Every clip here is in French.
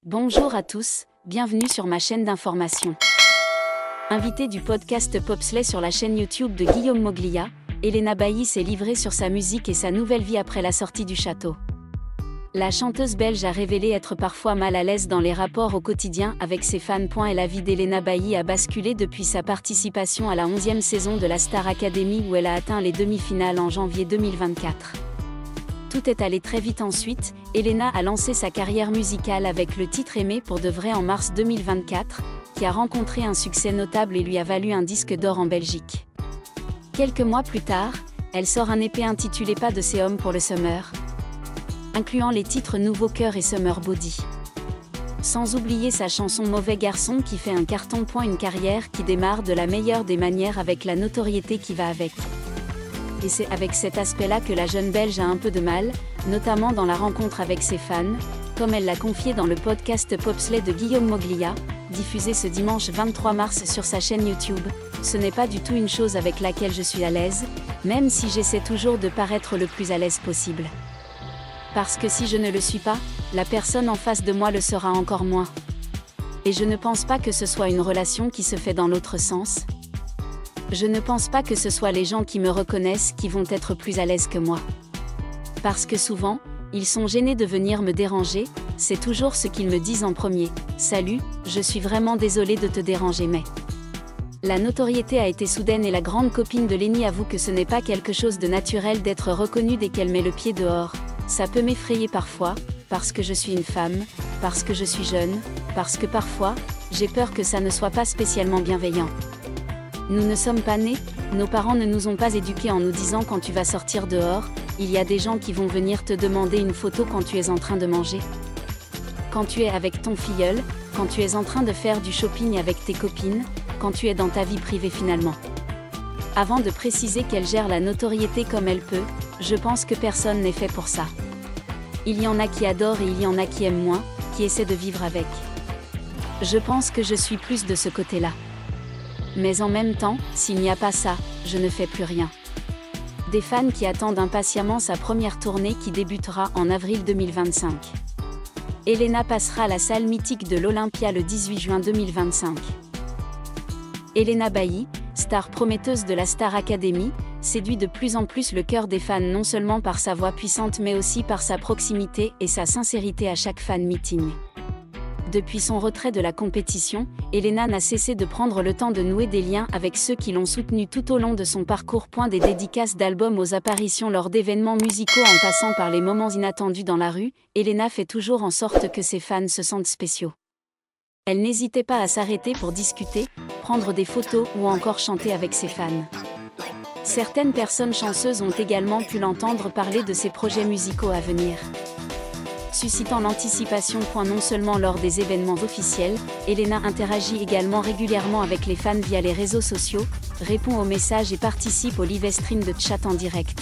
Bonjour à tous, bienvenue sur ma chaîne d'information. Invitée du podcast Popsley sur la chaîne YouTube de Guillaume Moglia, Elena Bailly s'est livrée sur sa musique et sa nouvelle vie après la sortie du château. La chanteuse belge a révélé être parfois mal à l'aise dans les rapports au quotidien avec ses fans. Et la vie d'Elena Bailly a basculé depuis sa participation à la 11e saison de la Star Academy où elle a atteint les demi-finales en janvier 2024. Tout est allé très vite ensuite, Elena a lancé sa carrière musicale avec le titre Aimé pour de vrai en mars 2024, qui a rencontré un succès notable et lui a valu un disque d'or en Belgique. Quelques mois plus tard, elle sort un EP intitulé Pas de sérum pour le Summer, incluant les titres Nouveau Cœur et Summer Body. Sans oublier sa chanson Mauvais Garçon qui fait un carton. Une carrière qui démarre de la meilleure des manières avec la notoriété qui va avec. Et c'est avec cet aspect-là que la jeune Belge a un peu de mal, notamment dans la rencontre avec ses fans, comme elle l'a confié dans le podcast Popsley de Guillaume Moglia, diffusé ce dimanche 23 mars sur sa chaîne YouTube. Ce n'est pas du tout une chose avec laquelle je suis à l'aise, même si j'essaie toujours de paraître le plus à l'aise possible. Parce que si je ne le suis pas, la personne en face de moi le sera encore moins. Et je ne pense pas que ce soit une relation qui se fait dans l'autre sens. Je ne pense pas que ce soit les gens qui me reconnaissent qui vont être plus à l'aise que moi. Parce que souvent, ils sont gênés de venir me déranger, c'est toujours ce qu'ils me disent en premier. « Salut, je suis vraiment désolée de te déranger mais… » La notoriété a été soudaine et la grande copine de Lenny avoue que ce n'est pas quelque chose de naturel d'être reconnue dès qu'elle met le pied dehors. Ça peut m'effrayer parfois, parce que je suis une femme, parce que je suis jeune, parce que parfois, j'ai peur que ça ne soit pas spécialement bienveillant. Nous ne sommes pas nés, nos parents ne nous ont pas éduqués en nous disant quand tu vas sortir dehors, il y a des gens qui vont venir te demander une photo quand tu es en train de manger. Quand tu es avec ton filleul, quand tu es en train de faire du shopping avec tes copines, quand tu es dans ta vie privée finalement. Avant de préciser qu'elle gère la notoriété comme elle peut, je pense que personne n'est fait pour ça. Il y en a qui adorent et il y en a qui aiment moins, qui essaient de vivre avec. Je pense que je suis plus de ce côté-là. Mais en même temps, s'il n'y a pas ça, je ne fais plus rien. Des fans qui attendent impatiemment sa première tournée qui débutera en avril 2025. Elena passera à la salle mythique de l'Olympia le 18 juin 2025. Elena Bailly, star prometteuse de la Star Academy, séduit de plus en plus le cœur des fans non seulement par sa voix puissante mais aussi par sa proximité et sa sincérité à chaque fan meeting. Depuis son retrait de la compétition, Elena n'a cessé de prendre le temps de nouer des liens avec ceux qui l'ont soutenue tout au long de son parcours. Des dédicaces d'albums aux apparitions lors d'événements musicaux en passant par les moments inattendus dans la rue, Elena fait toujours en sorte que ses fans se sentent spéciaux. Elle n'hésitait pas à s'arrêter pour discuter, prendre des photos ou encore chanter avec ses fans. Certaines personnes chanceuses ont également pu l'entendre parler de ses projets musicaux à venir. Suscitant l'anticipation. Non seulement lors des événements officiels, Elena interagit également régulièrement avec les fans via les réseaux sociaux, répond aux messages et participe au live stream de chat en direct.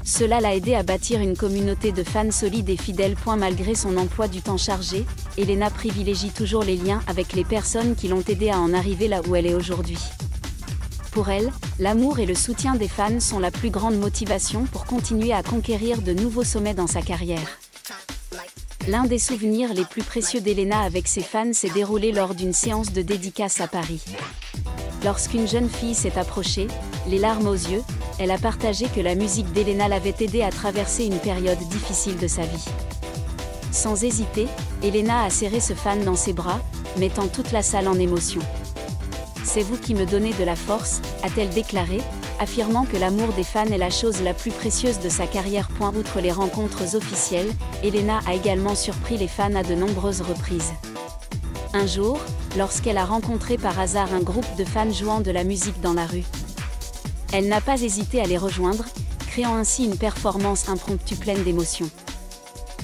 Cela l'a aidé à bâtir une communauté de fans solides et fidèles. Malgré son emploi du temps chargé, Elena privilégie toujours les liens avec les personnes qui l'ont aidée à en arriver là où elle est aujourd'hui. Pour elle, l'amour et le soutien des fans sont la plus grande motivation pour continuer à conquérir de nouveaux sommets dans sa carrière. L'un des souvenirs les plus précieux d'Elena avec ses fans s'est déroulé lors d'une séance de dédicace à Paris. Lorsqu'une jeune fille s'est approchée, les larmes aux yeux, elle a partagé que la musique d'Elena l'avait aidée à traverser une période difficile de sa vie. Sans hésiter, Elena a serré ce fan dans ses bras, mettant toute la salle en émotion. « C'est vous qui me donnez de la force », a-t-elle déclaré, affirmant que l'amour des fans est la chose la plus précieuse de sa carrière. Outre les rencontres officielles, Elena a également surpris les fans à de nombreuses reprises. Un jour, lorsqu'elle a rencontré par hasard un groupe de fans jouant de la musique dans la rue, elle n'a pas hésité à les rejoindre, créant ainsi une performance impromptue pleine d'émotion.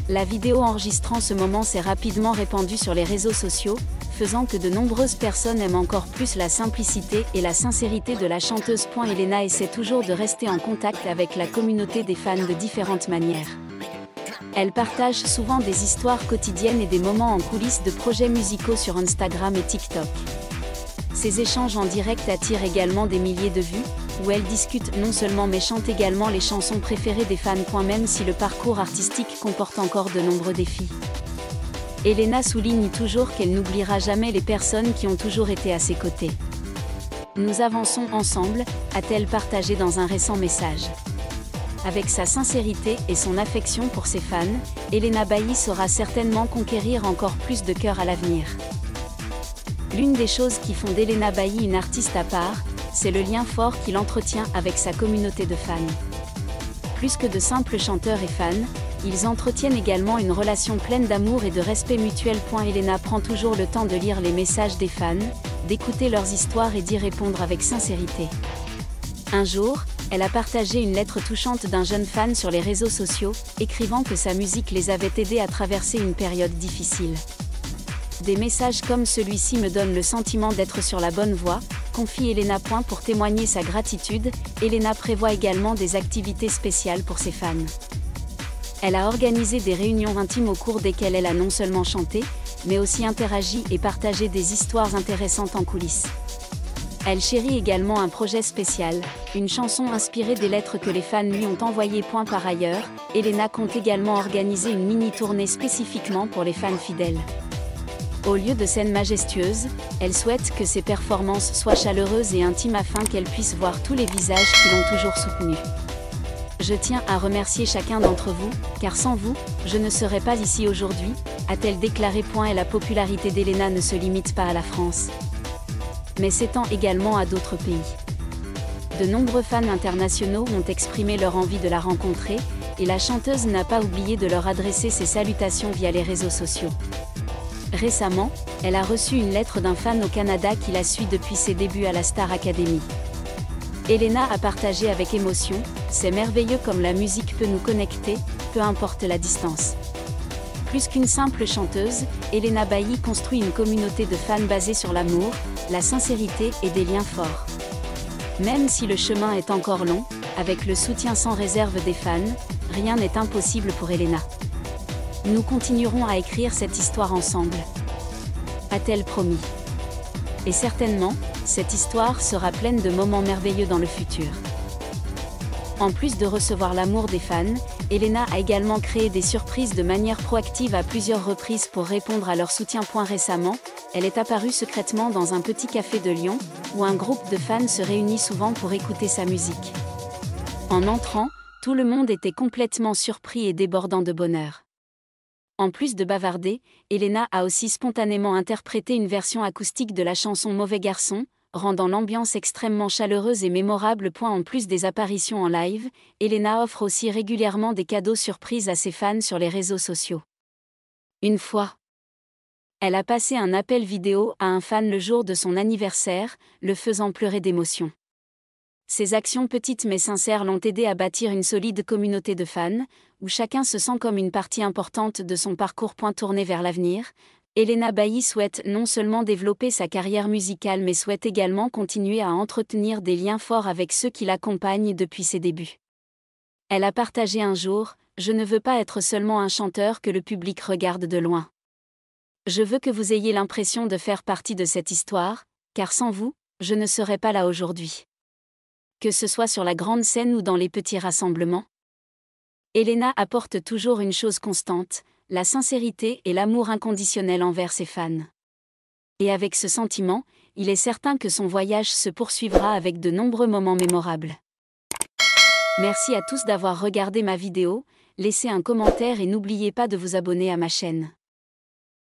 La vidéo enregistrant ce moment s'est rapidement répandue sur les réseaux sociaux, faisant que de nombreuses personnes aiment encore plus la simplicité et la sincérité de la chanteuse. Elena essaie toujours de rester en contact avec la communauté des fans de différentes manières. Elle partage souvent des histoires quotidiennes et des moments en coulisses de projets musicaux sur Instagram et TikTok. Ces échanges en direct attirent également des milliers de vues, où elle discute non seulement mais chante également les chansons préférées des fans. Même si le parcours artistique comporte encore de nombreux défis, Elena souligne toujours qu'elle n'oubliera jamais les personnes qui ont toujours été à ses côtés. Nous avançons ensemble, a-t-elle partagé dans un récent message. Avec sa sincérité et son affection pour ses fans, Elena Bailly saura certainement conquérir encore plus de cœurs à l'avenir. L'une des choses qui font d'Elena Bailly une artiste à part, c'est le lien fort qu'il entretient avec sa communauté de fans. Plus que de simples chanteurs et fans, ils entretiennent également une relation pleine d'amour et de respect mutuel. Elena prend toujours le temps de lire les messages des fans, d'écouter leurs histoires et d'y répondre avec sincérité. Un jour, elle a partagé une lettre touchante d'un jeune fan sur les réseaux sociaux, écrivant que sa musique les avait aidés à traverser une période difficile. Des messages comme celui-ci me donnent le sentiment d'être sur la bonne voie, confie Elena. Pour témoigner sa gratitude, Elena prévoit également des activités spéciales pour ses fans. Elle a organisé des réunions intimes au cours desquelles elle a non seulement chanté, mais aussi interagi et partagé des histoires intéressantes en coulisses. Elle chérit également un projet spécial, une chanson inspirée des lettres que les fans lui ont envoyées. Par ailleurs, Elena compte également organiser une mini-tournée spécifiquement pour les fans fidèles. Au lieu de scènes majestueuses, elle souhaite que ses performances soient chaleureuses et intimes afin qu'elle puisse voir tous les visages qui l'ont toujours soutenue. Je tiens à remercier chacun d'entre vous, car sans vous, je ne serais pas ici aujourd'hui, a-t-elle déclaré. Et la popularité d'Elena ne se limite pas à la France, mais s'étend également à d'autres pays. De nombreux fans internationaux ont exprimé leur envie de la rencontrer, et la chanteuse n'a pas oublié de leur adresser ses salutations via les réseaux sociaux. Récemment, elle a reçu une lettre d'un fan au Canada qui la suit depuis ses débuts à la Star Academy. Elena a partagé avec émotion « C'est merveilleux comme la musique peut nous connecter, peu importe la distance ». Plus qu'une simple chanteuse, Elena Bailly construit une communauté de fans basée sur l'amour, la sincérité et des liens forts. Même si le chemin est encore long, avec le soutien sans réserve des fans, rien n'est impossible pour Elena. Nous continuerons à écrire cette histoire ensemble, a-t-elle promis. Et certainement, cette histoire sera pleine de moments merveilleux dans le futur. En plus de recevoir l'amour des fans, Elena a également créé des surprises de manière proactive à plusieurs reprises pour répondre à leur soutien. Récemment, elle est apparue secrètement dans un petit café de Lyon, où un groupe de fans se réunit souvent pour écouter sa musique. En entrant, tout le monde était complètement surpris et débordant de bonheur. En plus de bavarder, Elena a aussi spontanément interprété une version acoustique de la chanson Mauvais garçon, rendant l'ambiance extrêmement chaleureuse et mémorable. En plus des apparitions en live, Elena offre aussi régulièrement des cadeaux surprises à ses fans sur les réseaux sociaux. Une fois, elle a passé un appel vidéo à un fan le jour de son anniversaire, le faisant pleurer d'émotion. Ces actions petites mais sincères l'ont aidé à bâtir une solide communauté de fans, où chacun se sent comme une partie importante de son parcours. Tourné vers l'avenir, Elena Bailly souhaite non seulement développer sa carrière musicale mais souhaite également continuer à entretenir des liens forts avec ceux qui l'accompagnent depuis ses débuts. Elle a partagé un jour « Je ne veux pas être seulement un chanteur que le public regarde de loin. Je veux que vous ayez l'impression de faire partie de cette histoire, car sans vous, je ne serais pas là aujourd'hui. » Que ce soit sur la grande scène ou dans les petits rassemblements, Elena apporte toujours une chose constante, la sincérité et l'amour inconditionnel envers ses fans. Et avec ce sentiment, il est certain que son voyage se poursuivra avec de nombreux moments mémorables. Merci à tous d'avoir regardé ma vidéo, laissez un commentaire et n'oubliez pas de vous abonner à ma chaîne.